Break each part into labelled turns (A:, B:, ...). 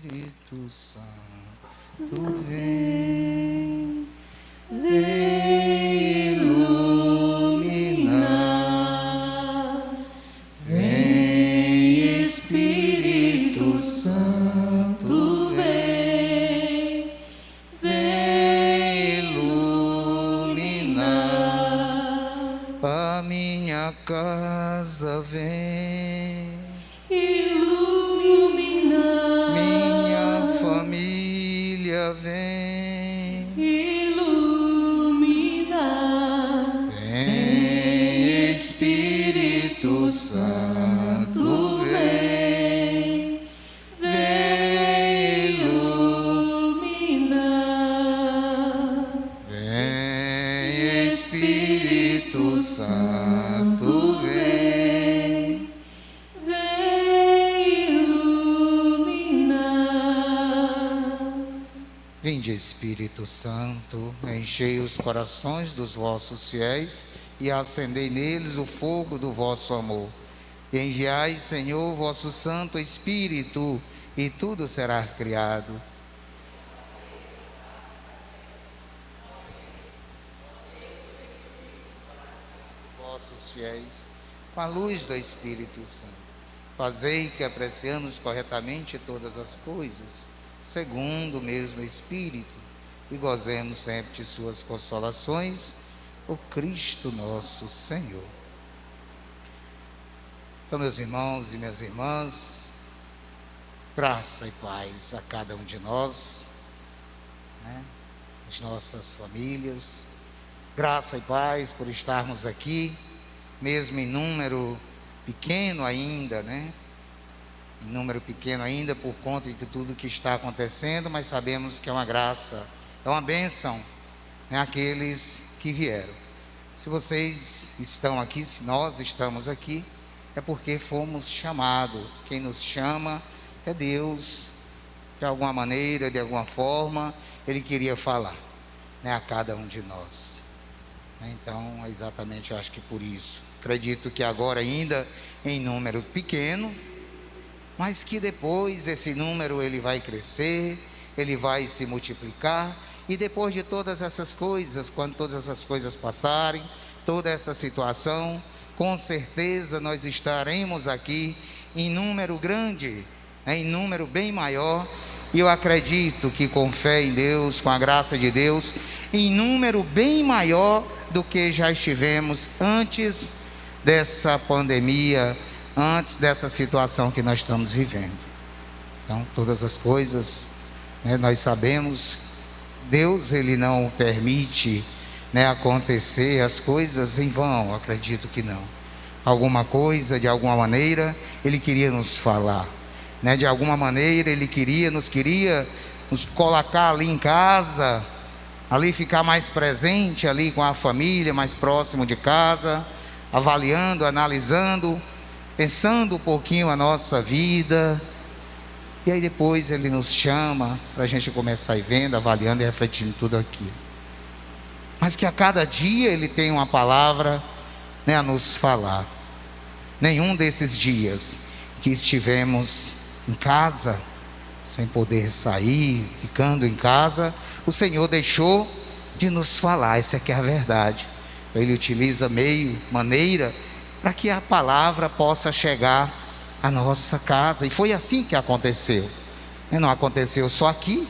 A: Espírito Santo, vem, vem iluminar. Vem, Espírito Santo, vem, vem iluminar a minha casa, vem
B: iluminar
A: minha família, vem
B: iluminar.
A: vem, Espírito Santo, vem, vem
B: iluminar.
A: vem, Espírito Santo, vem.
B: Vem iluminar.
A: Vinde, Espírito Santo, enchei os corações dos vossos fiéis e acendei neles o fogo do vosso amor. E enviai, Senhor, vosso Santo Espírito, e tudo será criado. Vossos fiéis, com a luz do Espírito Santo, fazei que apreciemos corretamente todas as coisas, segundo o mesmo Espírito, e gozemos sempre de suas consolações, por Cristo nosso Senhor. Então, meus irmãos e minhas irmãs, graça e paz a cada um de nós, as nossas famílias, graça e paz por estarmos aqui, mesmo em número pequeno ainda, em número pequeno ainda por conta de tudo que está acontecendo, mas sabemos que é uma graça, é uma bênção, aqueles que vieram. Se vocês estão aqui, se nós estamos aqui, é porque fomos chamados. Quem nos chama é Deus. De alguma maneira, de alguma forma, Ele queria falar, a cada um de nós. Então, é exatamente, eu acho que por isso. Acredito que agora ainda em número pequeno, mas que depois esse número ele vai crescer, ele vai se multiplicar, e depois de todas essas coisas, quando todas essas coisas passarem, toda essa situação, com certeza nós estaremos aqui em número grande, em número bem maior, e eu acredito que com fé em Deus, com a graça de Deus, em número bem maior do que já estivemos antes dessa pandemia, antes dessa situação que nós estamos vivendo. Então, todas as coisas, nós sabemos, Deus ele não permite, acontecer as coisas em vão, acredito que não. Alguma coisa, de alguma maneira, Ele queria nos falar, de alguma maneira Ele queria nos colocar ali em casa, ali ficar mais presente ali com a família, mais próximo de casa, avaliando, analisando, pensando um pouquinho a nossa vida, e aí depois Ele nos chama para a gente começar a ir vendo, avaliando e refletindo tudo aquilo. Mas que a cada dia Ele tem uma palavra, a nos falar. Nenhum desses dias que estivemos em casa, sem poder sair, ficando em casa, o Senhor deixou de nos falar. Essa aqui é a verdade. Ele utiliza maneira para que a palavra possa chegar à nossa casa. E foi assim que aconteceu. Não aconteceu só aqui,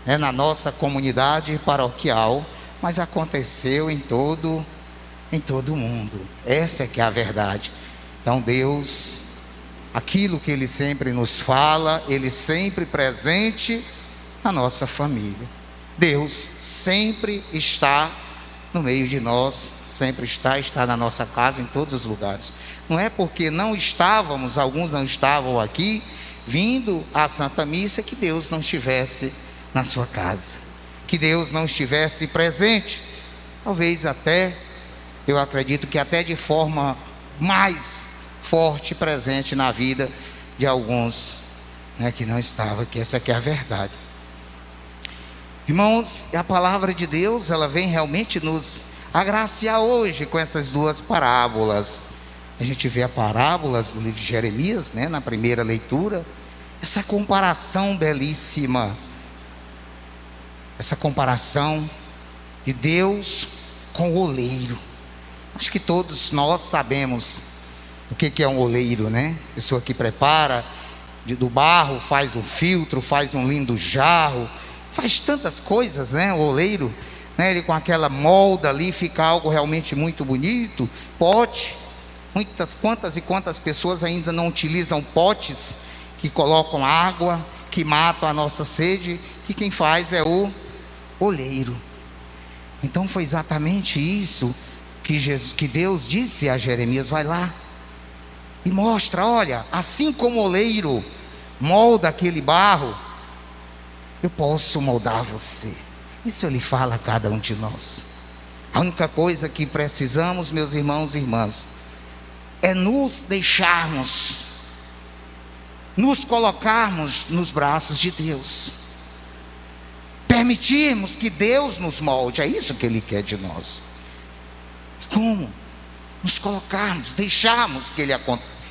A: na nossa comunidade paroquial, mas aconteceu em todo o mundo. Essa é que é a verdade. Então Deus, aquilo que Ele sempre nos fala, Ele sempre presente na nossa família. Deus sempre está no meio de nós, sempre está na nossa casa, em todos os lugares. Não é porque não estávamos, alguns não estavam aqui, vindo à Santa Missa, que Deus não estivesse na sua casa, que Deus não estivesse presente. Talvez até, eu acredito que até de forma mais forte presente na vida de alguns, que não estavam aqui. Essa aqui é a verdade. Irmãos, a palavra de Deus, ela vem realmente nos agraciar hoje com essas duas parábolas. A gente vê a parábolas do livro de Jeremias, na primeira leitura, essa comparação belíssima, essa comparação de Deus com o oleiro. Acho que todos nós sabemos o que é um oleiro, né? Pessoa que prepara do barro, faz um filtro, faz um lindo jarro, faz tantas coisas, né? O oleiro, né? Ele com aquela molda ali fica algo realmente muito bonito. Pote, quantas e quantas pessoas ainda não utilizam potes que colocam água, que matam a nossa sede, que quem faz é o oleiro. Então foi exatamente isso que Deus disse a Jeremias: vai lá e mostra, olha, assim como o oleiro molda aquele barro, eu posso moldar você. Isso ele fala a cada um de nós. A única coisa que precisamos, meus irmãos e irmãs, é nos deixarmos, nos colocarmos nos braços de Deus, permitirmos que Deus nos molde. É isso que Ele quer de nós. Como? Nos colocarmos, deixarmos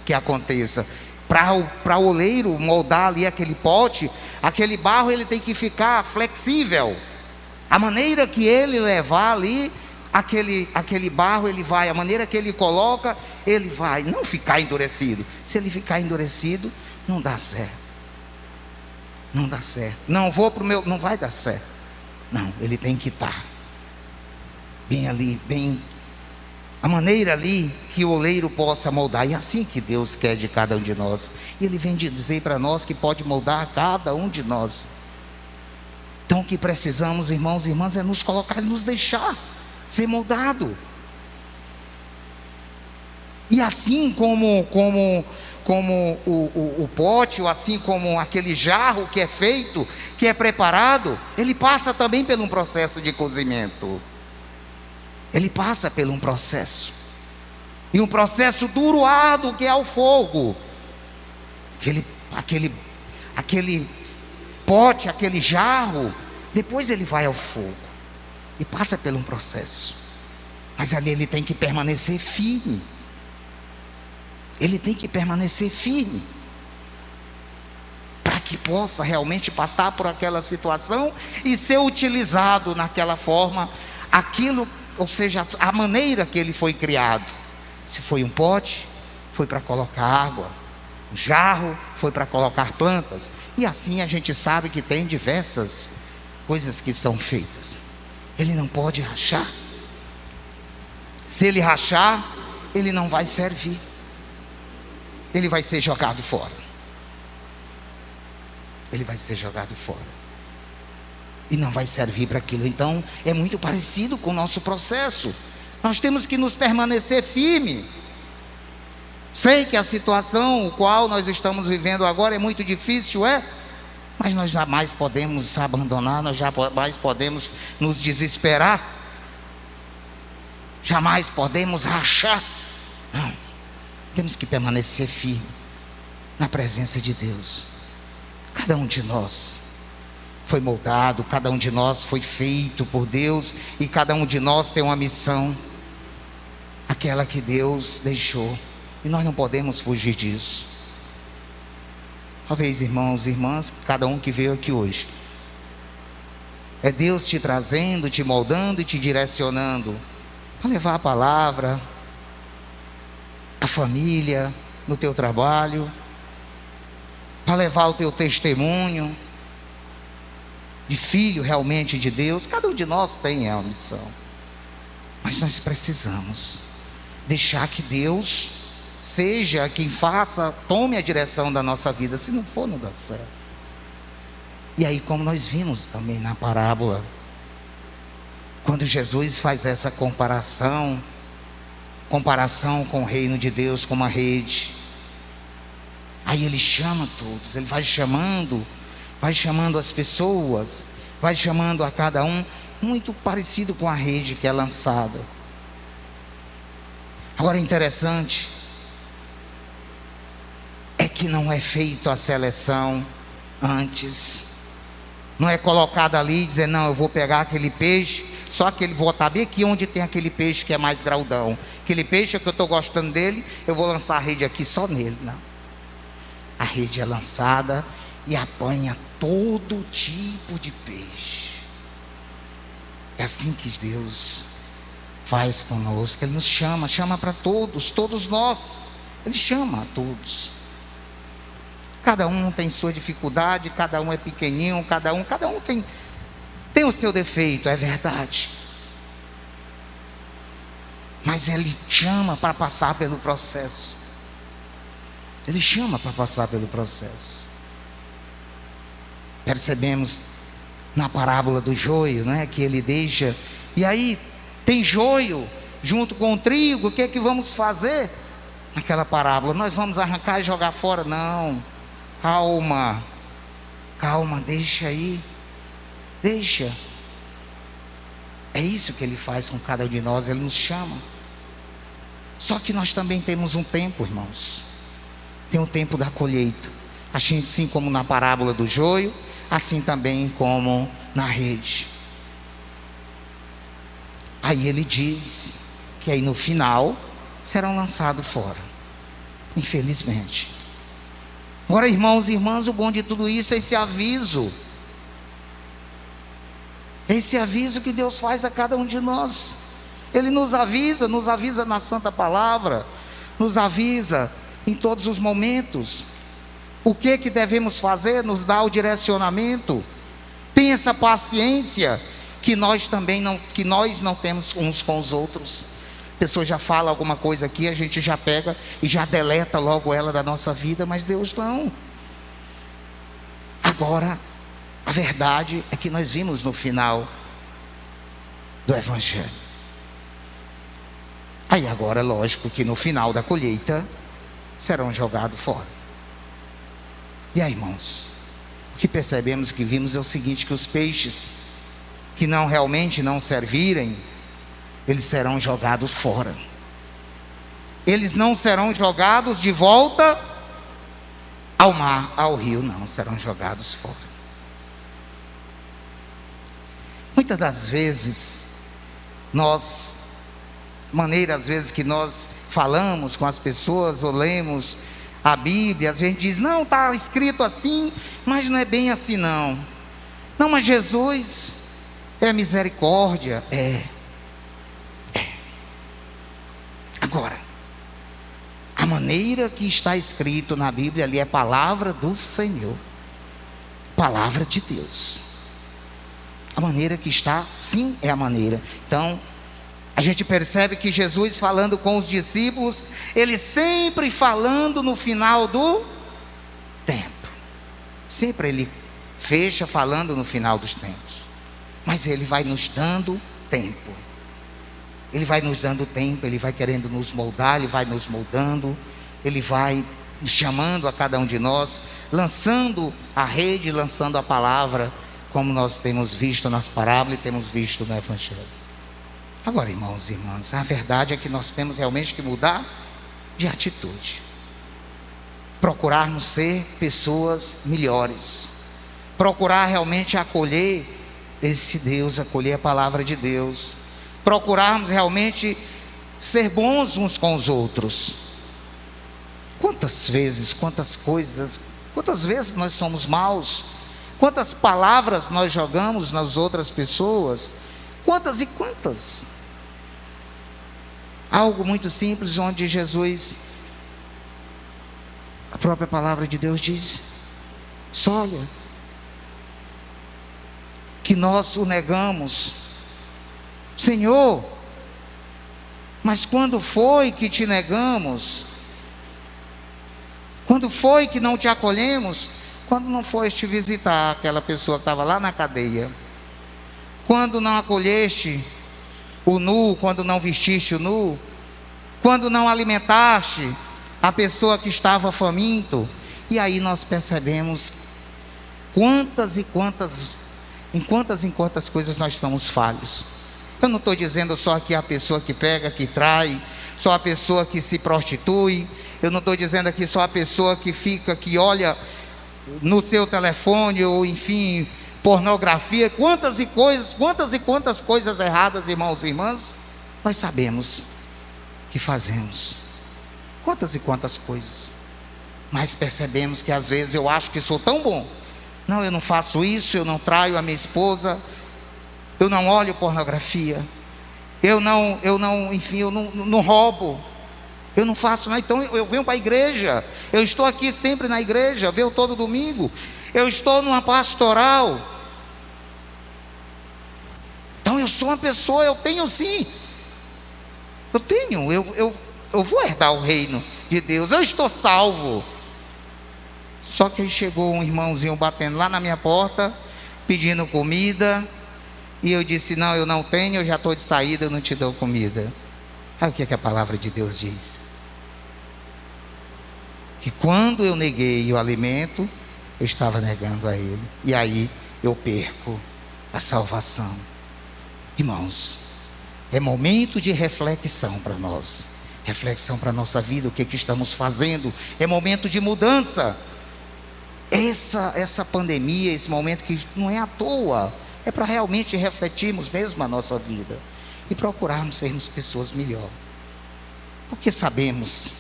A: que aconteça. Para o oleiro moldar ali aquele pote, aquele barro, ele tem que ficar flexível. A maneira que ele levar ali aquele barro, ele vai, a maneira que ele coloca, ele vai, não ficar endurecido. Se ele ficar endurecido, não dá certo. Não dá certo. Não vai dar certo. Não, ele tem que estar bem ali, bem, a maneira ali que o oleiro possa moldar. E é assim que Deus quer de cada um de nós. E Ele vem dizer para nós que pode moldar cada um de nós. Então o que precisamos, irmãos e irmãs, é nos colocar e nos deixar ser moldado. E assim como o pote, ou assim como aquele jarro que é feito, que é preparado, ele passa também por um processo de cozimento. Ele passa por um processo, e um processo duro, árduo, que é o fogo. Aquele pote, aquele jarro, depois ele vai ao fogo e passa por um processo. Mas ali ele tem que permanecer firme. Ele tem que permanecer firme para que possa realmente passar por aquela situação e ser utilizado naquela forma, ou seja, a maneira que ele foi criado. Se foi um pote, foi para colocar água. Um jarro, foi para colocar plantas. E assim a gente sabe que tem diversas coisas que são feitas. Ele não pode rachar. Se ele rachar, ele não vai servir. Ele vai ser jogado fora. Ele vai ser jogado fora. E não vai servir para aquilo. Então é muito parecido com o nosso processo. Nós temos que nos permanecer firme. Sei que a situação o qual nós estamos vivendo agora é muito difícil, mas nós jamais podemos abandonar, nós jamais podemos nos desesperar, jamais podemos rachar. Não, temos que permanecer firme na presença de Deus. Cada um de nós foi moldado, cada um de nós foi feito por Deus, e cada um de nós tem uma missão, aquela que Deus deixou, e nós não podemos fugir disso. Talvez, irmãos e irmãs, cada um que veio aqui hoje, é Deus te trazendo, te moldando e te direcionando para levar a palavra, a família, no teu trabalho, para levar o teu testemunho de filho realmente de Deus. Cada um de nós tem a missão, mas nós precisamos deixar que Deus seja quem faça, tome a direção da nossa vida. Se não for, não dá certo. E aí, como nós vimos também na parábola, quando Jesus faz essa comparação com o reino de Deus, com uma rede, aí ele chama todos, ele vai chamando as pessoas, vai chamando a cada um, muito parecido com a rede que é lançada. Agora, interessante é que não é feita a seleção antes, não é colocado ali e dizer, não, eu vou pegar aquele peixe, só aquele, vou botar bem aqui onde tem aquele peixe que é mais graudão, aquele peixe que eu estou gostando dele, eu vou lançar a rede aqui só nele. Não, a rede é lançada e apanha todo tipo de peixe. É assim que Deus faz conosco. Ele nos chama para todos, todos nós. Ele chama a todos. Cada um tem sua dificuldade, cada um é pequenininho, cada um tem o seu defeito, é verdade. Mas Ele chama para passar pelo processo. Ele chama para passar pelo processo. Percebemos na parábola do joio, não é? Que Ele deixa, e aí tem joio junto com o trigo, o que é que vamos fazer? Naquela parábola, nós vamos arrancar e jogar fora? Não, calma, deixa aí, deixa. É isso que Ele faz com cada um de nós, Ele nos chama. Só que nós também temos um tempo, irmãos. Tem o tempo da colheita. Assim como na parábola do joio, assim também como na rede. Aí Ele diz que aí no final serão lançados fora, infelizmente. Agora, irmãos e irmãs, o bom de tudo isso é esse aviso. Esse aviso que Deus faz a cada um de nós. Ele nos avisa na Santa Palavra, nos avisa em todos os momentos. O que devemos fazer, nos dá o direcionamento. Tem essa paciência que nós não temos uns com os outros. A pessoa já fala alguma coisa aqui, a gente já pega e já deleta logo ela da nossa vida, mas Deus não. Agora, a verdade é que nós vimos no final do Evangelho. Aí agora, lógico que no final da colheita serão jogados fora. E aí, irmãos, o que percebemos, que vimos é o seguinte, que os peixes que realmente não servirem, eles serão jogados fora. Eles não serão jogados de volta ao mar, ao rio, não, serão jogados fora. Muitas das vezes, às vezes que nós falamos com as pessoas, ou lemos a Bíblia, às vezes a gente diz, não, está escrito assim, mas não é bem assim não. Não, mas Jesus é misericórdia, é. Agora, a maneira que está escrito na Bíblia ali é palavra do Senhor, palavra de Deus. A maneira que está, sim, é a maneira. Então, a gente percebe que Jesus falando com os discípulos, Ele sempre falando no final do tempo. Sempre Ele fecha falando no final dos tempos. Mas Ele vai nos dando tempo. Ele vai nos dando tempo, Ele vai querendo nos moldar, Ele vai nos moldando, Ele vai nos chamando a cada um de nós, lançando a rede, lançando a palavra, como nós temos visto nas parábolas e temos visto no Evangelho. Agora, irmãos e irmãs, a verdade é que nós temos realmente que mudar de atitude. Procurarmos ser pessoas melhores. Procurar realmente acolher esse Deus, acolher a palavra de Deus. Procurarmos realmente ser bons uns com os outros. Quantas vezes, quantas coisas, quantas vezes nós somos maus? Quantas palavras nós jogamos nas outras pessoas? Quantas e quantas? Algo muito simples, onde Jesus, a própria palavra de Deus diz, só olha, que nós o negamos. Senhor, mas quando foi que te negamos? Quando foi que não te acolhemos? Quando não foste visitar aquela pessoa que estava lá na cadeia. Quando não acolheste o nu, quando não vestiste o nu. Quando não alimentaste a pessoa que estava faminto. E aí nós percebemos em quantas coisas nós somos falhos. Eu não estou dizendo só que a pessoa que pega, que trai, só a pessoa que se prostitui. Eu não estou dizendo aqui só a pessoa que fica, que olha no seu telefone, ou enfim, pornografia. Quantas e quantas coisas erradas, irmãos e irmãs, nós sabemos que fazemos. Quantas e quantas coisas. mas percebemos que às vezes eu acho que sou tão bom. Não, eu não faço isso, eu não traio a minha esposa, eu não olho pornografia, eu não roubo, eu não faço nada. Então eu venho para a igreja, eu estou aqui sempre na igreja, venho todo domingo, eu estou numa pastoral. Então eu sou uma pessoa, eu tenho sim, eu vou herdar o reino de Deus, eu estou salvo. Só que aí chegou um irmãozinho batendo lá na minha porta, pedindo comida, e eu disse: não, eu não tenho, eu já estou de saída, eu não te dou comida. Aí o que é que a palavra de Deus diz? Que quando eu neguei o alimento, eu estava negando a Ele, e aí eu perco a salvação. Irmãos, é momento de reflexão para nós, reflexão para a nossa vida, o que estamos fazendo, é momento de mudança. Essa pandemia, esse momento que não é à toa, é para realmente refletirmos mesmo a nossa vida e procurarmos sermos pessoas melhores, porque sabemos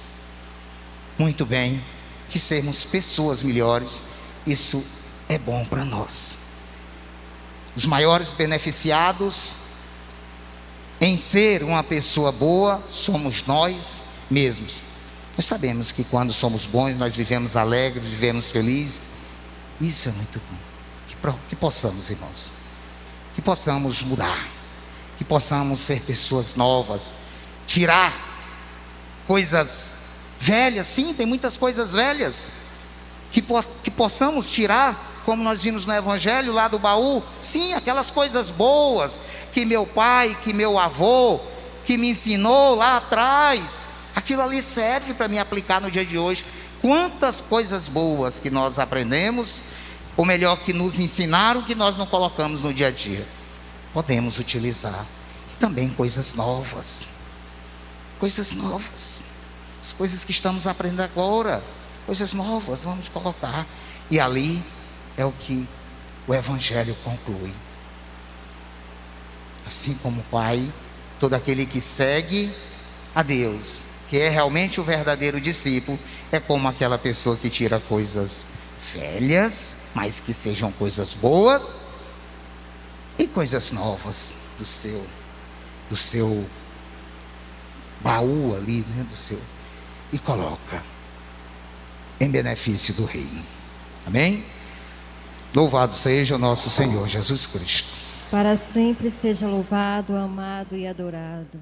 A: muito bem que sermos pessoas melhores, isso é bom para nós. Os maiores beneficiados em ser uma pessoa boa somos nós mesmos. Nós sabemos que quando somos bons, nós vivemos alegres, vivemos felizes. Isso é muito bom. Que possamos, irmãos, que possamos mudar, que possamos ser pessoas novas, tirar coisas velhas. Sim, tem muitas coisas velhas que possamos tirar, como nós vimos no Evangelho lá do baú. Sim, aquelas coisas boas que meu pai, que meu avô, que me ensinou lá atrás, aquilo ali serve para me aplicar no dia de hoje. Quantas coisas boas que nós aprendemos, ou melhor, que nos ensinaram, que nós não colocamos no dia a dia, podemos utilizar. E também coisas novas, as coisas que estamos aprendendo agora, coisas novas, vamos colocar. E ali é o que o Evangelho conclui. Assim como o Pai, todo aquele que segue a Deus, que é realmente o verdadeiro discípulo, é como aquela pessoa que tira coisas velhas, mas que sejam coisas boas, e coisas novas do seu baú ali, né, e coloca em benefício do reino. Amém? Louvado seja o nosso Senhor Jesus Cristo.
B: Para sempre seja louvado, amado e adorado.